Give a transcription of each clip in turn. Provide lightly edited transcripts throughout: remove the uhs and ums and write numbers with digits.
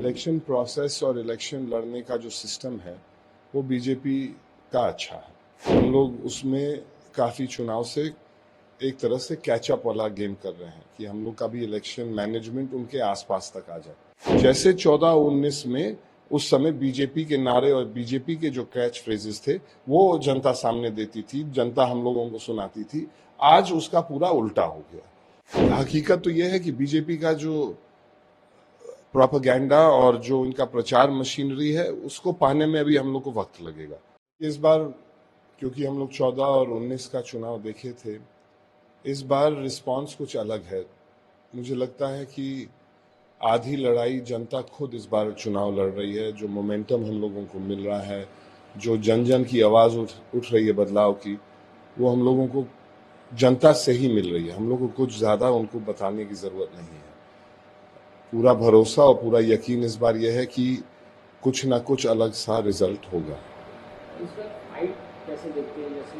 Election process और election लड़ने का जो सिस्टम है वो बीजेपी का अच्छा है। हम लोग उसमें काफ़ी चुनाव से एक तरह से कैचअप वाला गेम कर रहे हैं कि हम लोग का भी इलेक्शन मैनेजमेंट उनके आसपास तक आ जाए। जैसे 14-19 में उस समय बीजेपी के नारे और बीजेपी के जो कैच फ्रेजेस थे वो जनता सामने देती थी, जनता हम लोगों को सुनाती थी। आज उसका पूरा उल्टा हो गया। हकीकत तो यह है कि बीजेपी का जो प्रोपेगेंडा और जो उनका प्रचार मशीनरी है उसको पाने में अभी हम लोग को वक्त लगेगा। इस बार क्योंकि हम लोग 14 और 19 का चुनाव देखे थे, इस बार रिस्पांस कुछ अलग है। मुझे लगता है कि आधी लड़ाई जनता खुद इस बार चुनाव लड़ रही है। जो मोमेंटम हम लोगों को मिल रहा है, जो जन जन की आवाज़ उठ रही है बदलाव की, वो हम लोगों को जनता से ही मिल रही है। हम लोग को कुछ ज़्यादा उनको बताने की ज़रूरत नहीं है। पूरा भरोसा और पूरा यकीन इस बार यह है कि कुछ ना कुछ अलग सा रिजल्ट होगा। इस वक्त फाइट कैसे देखते हैं? जैसे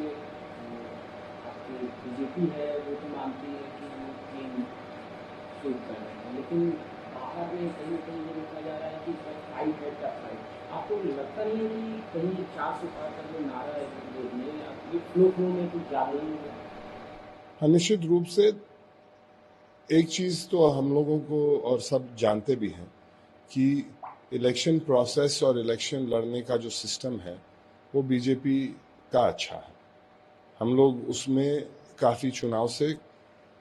आपकी बीजेपी है वो तो मानती है कि वो गेम शुरू कर रहे हैं, लेकिन बाहर में कहीं ना कहीं ये देखा जा रहा है कि इस वक्त फाइट है, टफ फाइट। आपको लगता नहीं है कि कहीं 400 पार का जो नारा है विरोध में ये फ्लो में कुछ ज़्यादा ही होगा? हाँ, निश्चित रूप से एक चीज़ तो हम लोगों को और सब जानते भी हैं कि इलेक्शन प्रोसेस और इलेक्शन लड़ने का जो सिस्टम है वो बीजेपी का अच्छा है। हम लोग उसमें काफ़ी चुनाव से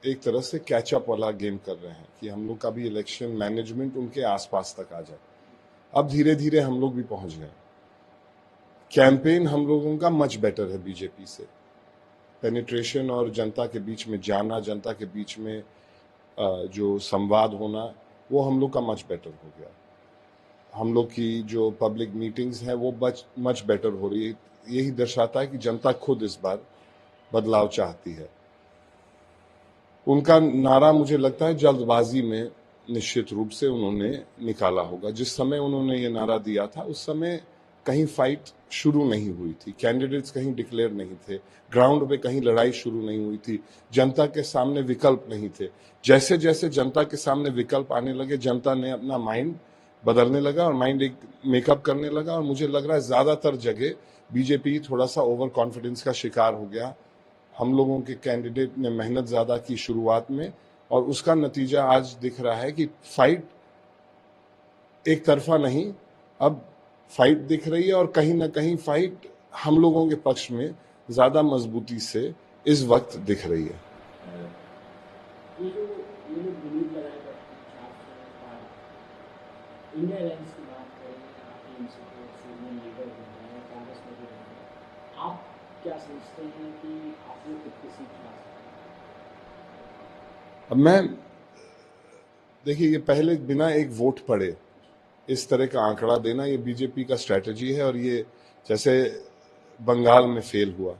एक तरह से कैचअप वाला गेम कर रहे हैं कि हम लोग का भी इलेक्शन मैनेजमेंट उनके आसपास तक आ जाए। अब धीरे धीरे हम लोग भी पहुंच गए। कैंपेन हम लोगों का मच बेटर है बीजेपी से। पेनिट्रेशन और जनता के बीच में जाना, जनता के बीच में जो संवाद होना, वो हम लोग का मच बेटर हो गया। हम लोग की जो पब्लिक मीटिंग्स हैं वो मच बेटर हो रही है। यही दर्शाता है कि जनता खुद इस बार बदलाव चाहती है। उनका नारा मुझे लगता है जल्दबाजी में निश्चित रूप से उन्होंने निकाला होगा। जिस समय उन्होंने ये नारा दिया था उस समय कहीं फाइट शुरू नहीं हुई थी, कैंडिडेट्स कहीं डिक्लेयर नहीं थे, ग्राउंड पे कहीं लड़ाई शुरू नहीं हुई थी, जनता के सामने विकल्प नहीं थे। जैसे जैसे जनता के सामने विकल्प आने लगे, जनता ने अपना माइंड बदलने लगा और माइंड एक मेकअप करने लगा। और मुझे लग रहा है ज़्यादातर जगह बीजेपी थोड़ा सा ओवर कॉन्फिडेंस का शिकार हो गया। हम लोगों के कैंडिडेट ने मेहनत ज़्यादा की शुरुआत में और उसका नतीजा आज दिख रहा है कि फाइट एक तरफा नहीं, अब फाइट दिख रही है और कहीं ना कहीं फाइट हम लोगों के पक्ष में ज़्यादा मजबूती से इस वक्त दिख रही है। ये जो ये लोग उम्मीद लगाए बैठे हैं 400 पार, इंडिया अलायंस की बात करें, टीएमसी को सीनियर लीडर बन रहे हैं, कांग्रेस में भी बन रहे हैं, आप क्या समझते हैं कि आप लोग कितनी सीट ला सकते हैं? अब मैं देखिए, ये पहले बिना एक वोट पड़े इस तरह का आंकड़ा देना ये बीजेपी का स्ट्रैटेजी है। और ये जैसे बंगाल में फेल हुआ,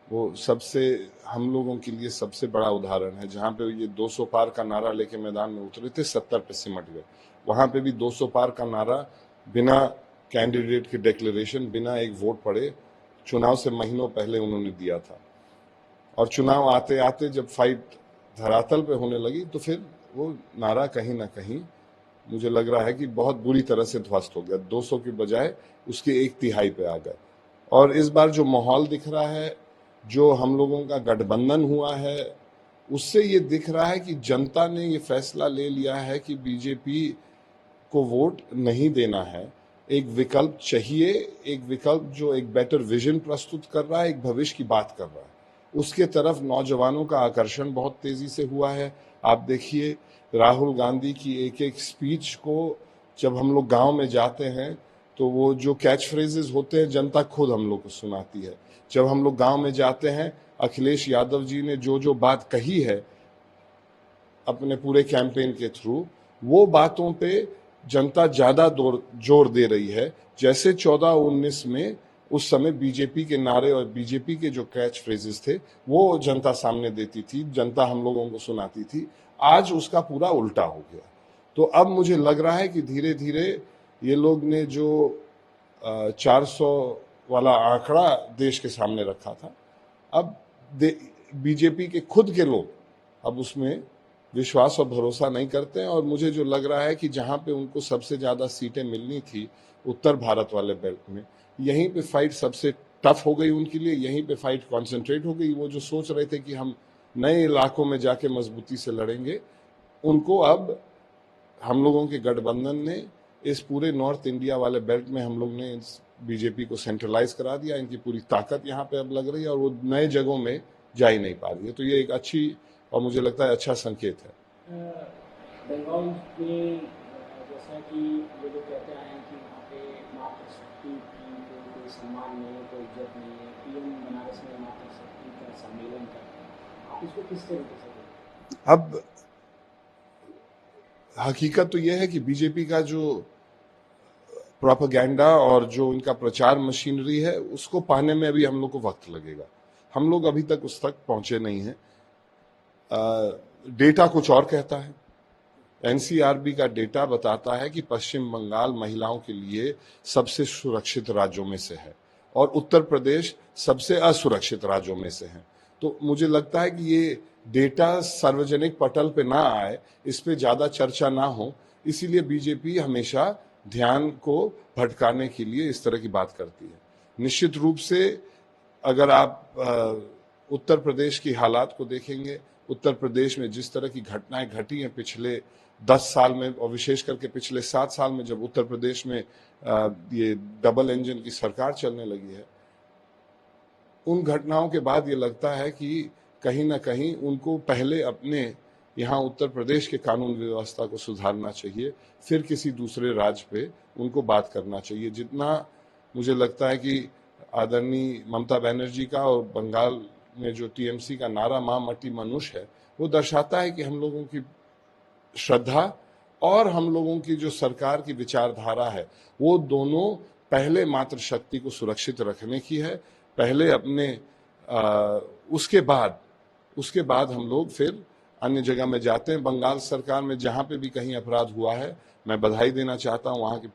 वो सबसे हम लोगों के लिए सबसे बड़ा उदाहरण है। जहाँ पे ये 200 पार का नारा लेके मैदान में उतरे थे, 70 पे सिमट गए। वहाँ पे भी 200 पार का नारा बिना कैंडिडेट के डिक्लेरेशन, बिना एक वोट पड़े चुनाव से महीनों पहले उन्होंने दिया था। और चुनाव आते आते जब फाइट धरातल पे होने लगी तो फिर वो नारा कहीं ना कहीं मुझे लग रहा है कि बहुत बुरी तरह से ध्वस्त हो गया। 200 के बजाय उसके 1/3 पे आ गए। और इस बार जो माहौल दिख रहा है, जो हम लोगों का गठबंधन हुआ है, उससे ये दिख रहा है कि जनता ने ये फैसला ले लिया है कि बीजेपी को वोट नहीं देना है। एक विकल्प चाहिए, एक विकल्प जो एक बेटर विजन प्रस्तुत कर रहा है, एक भविष्य की बात कर रहा है। उसके तरफ नौजवानों का आकर्षण बहुत तेजी से हुआ है। आप देखिए, राहुल गांधी की एक एक स्पीच को जब हम लोग गांव में जाते हैं तो वो जो कैच फ्रेजेस होते हैं जनता खुद हम लोग को सुनाती है। जब हम लोग गांव में जाते हैं, अखिलेश यादव जी ने जो जो बात कही है अपने पूरे कैंपेन के थ्रू, वो बातों पे जनता ज्यादा जोर दे रही है। जैसे 14-19 में उस समय बीजेपी के नारे और बीजेपी के जो कैच फ्रेजेस थे वो जनता सामने देती थी, जनता हम लोगों को सुनाती थी। आज उसका पूरा उल्टा हो गया। तो अब मुझे लग रहा है कि धीरे धीरे ये लोग ने जो 400 वाला आंकड़ा देश के सामने रखा था, अब बीजेपी के खुद के लोग अब उसमें विश्वास और भरोसा नहीं करते हैं। और मुझे जो लग रहा है कि जहां पे उनको सबसे ज़्यादा सीटें मिलनी थी उत्तर भारत वाले बेल्ट में, यहीं पे फाइट सबसे टफ हो गई उनके लिए, यहीं पे फाइट कॉन्सेंट्रेट हो गई। वो जो सोच रहे थे कि हम नए इलाकों में जाके मजबूती से लड़ेंगे, उनको अब हम लोगों के गठबंधन ने इस पूरे नॉर्थ इंडिया वाले बेल्ट में हम लोग ने बीजेपी को सेंट्रलाइज करा दिया। इनकी पूरी ताकत यहाँ पे अब लग रही है और वो नए जगहों में जा ही नहीं पा रही है। तो ये एक अच्छी और मुझे लगता है अच्छा संकेत है। बंगाल में जैसा कि ये लोग कहते आए हैं कि वहाँ पे मातृशक्ति की कोई सम्मान नहीं है, कोई इज्जत नहीं है। पीएम बनारस में मातृशक्ति का सम्मेलन करते हैं, आप इसको किस तरीके से देखते हैं? अब हकीकत तो यह है कि बीजेपी का जो प्रोपेगेंडा और जो इनका प्रचार मशीनरी है, उसको पाने में अभी हम लोग को वक्त लगेगा। हम लोग अभी तक उस तक पहुंचे नहीं हैं। डेटा कुछ और कहता है। एनसीआरबी का डेटा बताता है कि पश्चिम बंगाल महिलाओं के लिए सबसे सुरक्षित राज्यों में से है और उत्तर प्रदेश सबसे असुरक्षित राज्यों में से है। तो मुझे लगता है कि ये डेटा सार्वजनिक पटल पे ना आए, इस पे ज्यादा चर्चा ना हो, इसीलिए बीजेपी हमेशा ध्यान को भटकाने के लिए इस तरह की बात करती है। निश्चित रूप से अगर आप उत्तर प्रदेश की हालात को देखेंगे, उत्तर प्रदेश में जिस तरह की घटनाएं घटी हैं पिछले 10 साल में और विशेष करके पिछले 7 साल में, जब उत्तर प्रदेश में ये डबल इंजन की सरकार चलने लगी है, उन घटनाओं के बाद ये लगता है कि कहीं ना कहीं उनको पहले अपने यहाँ उत्तर प्रदेश के कानून व्यवस्था को सुधारना चाहिए, फिर किसी दूसरे राज्य पे उनको बात करना चाहिए। जितना मुझे लगता है कि आदरणीय ममता बनर्जी का और बंगाल में जो टीएमसी का नारा मां मटी मनुष्य है, वो दर्शाता है कि हम लोगों की श्रद्धा और हम लोगों की जो सरकार की विचारधारा है, वो दोनों पहले मातृशक्ति को सुरक्षित रखने की है। पहले अपने उसके बाद हम लोग फिर अन्य जगह में जाते हैं। बंगाल सरकार में जहां पे भी कहीं अपराध हुआ है, मैं बधाई देना चाहता हूं वहां की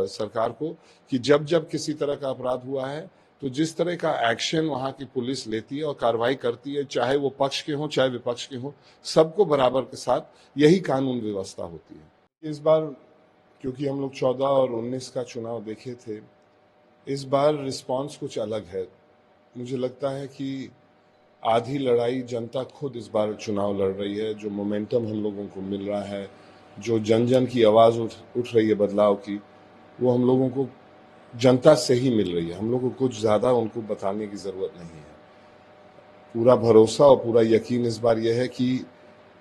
सरकार को कि जब जब किसी तरह का अपराध हुआ है, तो जिस तरह का एक्शन वहां की पुलिस लेती है और कार्रवाई करती है, चाहे वो पक्ष के हों चाहे विपक्ष के हों, सबको बराबर के साथ यही कानून व्यवस्था होती है। इस बार क्योंकि हम लोग 14 और 19 का चुनाव देखे थे, इस बार रिस्पांस कुछ अलग है। मुझे लगता है कि आधी लड़ाई जनता खुद इस बार चुनाव लड़ रही है। जो मोमेंटम हम लोगों को मिल रहा है, जो जन जन की आवाज़ उठ रही है बदलाव की, वो हम लोगों को जनता से ही मिल रही है। हम लोग को कुछ ज़्यादा उनको बताने की ज़रूरत नहीं है। पूरा भरोसा और पूरा यकीन इस बार यह है कि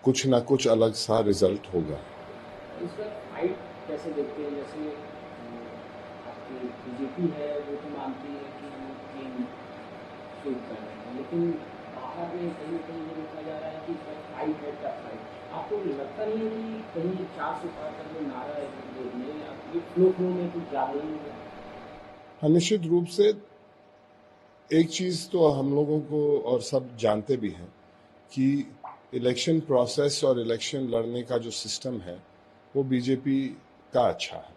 कुछ ना कुछ अलग सा रिजल्ट होगा। इस वक्त फाइट कैसे देखते हैं? जैसे आपकी बीजेपी है, वो तो मानती है कि वो चीन शूट कर रहे हैं, लेकिन बाहर में कहीं ना कहीं ये देखा जा रहा है कि फाइट है, टफ फाइट। आपको लगता नहीं है कि कहीं 400 पार का जो नारा है ये फ्लो में कुछ ज़्यादा ही है? हाँ, निश्चित रूप से एक चीज़ तो हम लोगों को और सब जानते भी हैं कि इलेक्शन प्रोसेस और इलेक्शन लड़ने का जो सिस्टम है, वो बीजेपी का अच्छा है।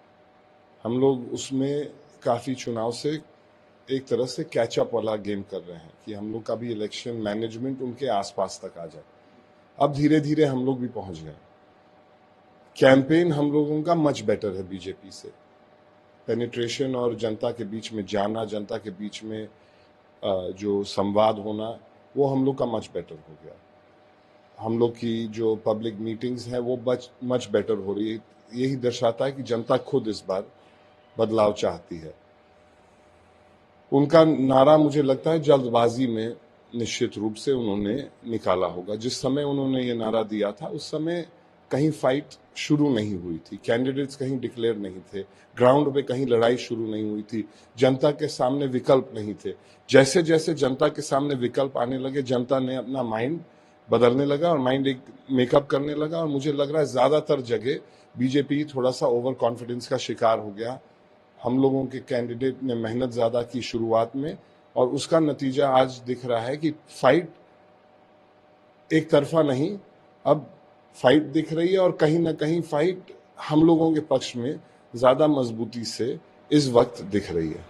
हम लोग उसमें काफ़ी चुनाव से एक तरह से कैचअप वाला गेम कर रहे हैं कि हम लोग का भी इलेक्शन मैनेजमेंट उनके आसपास तक आ जाए। अब धीरे धीरे हम लोग भी पहुंच गए। कैंपेन हम लोगों का मच बेटर है बीजेपी से। पेनिट्रेशन और जनता के बीच में जाना, जनता के बीच में जो संवाद होना, वो हम लोग का मच बेटर हो गया। हम लोग की जो पब्लिक मीटिंग्स हैं वो मच बेटर हो रही है। यही दर्शाता है कि जनता खुद इस बार बदलाव चाहती है। उनका नारा मुझे लगता है जल्दबाजी में निश्चित रूप से उन्होंने निकाला होगा। जिस समय उन्होंने ये नारा दिया था, उस समय कहीं फाइट शुरू नहीं हुई थी, कैंडिडेट्स कहीं डिक्लेयर नहीं थे, ग्राउंड पे कहीं लड़ाई शुरू नहीं हुई थी, जनता के सामने विकल्प नहीं थे। जैसे जैसे जनता के सामने विकल्प आने लगे, जनता ने अपना माइंड बदलने लगा और माइंड एक मेकअप करने लगा। और मुझे लग रहा है ज़्यादातर जगह बीजेपी थोड़ा सा ओवर कॉन्फिडेंस का शिकार हो गया। हम लोगों के कैंडिडेट ने मेहनत ज़्यादा की शुरुआत में, और उसका नतीजा आज दिख रहा है कि फाइट एक तरफा नहीं, अब फाइट दिख रही है और कहीं ना कहीं फाइट हम लोगों के पक्ष में ज़्यादा मजबूती से इस वक्त दिख रही है।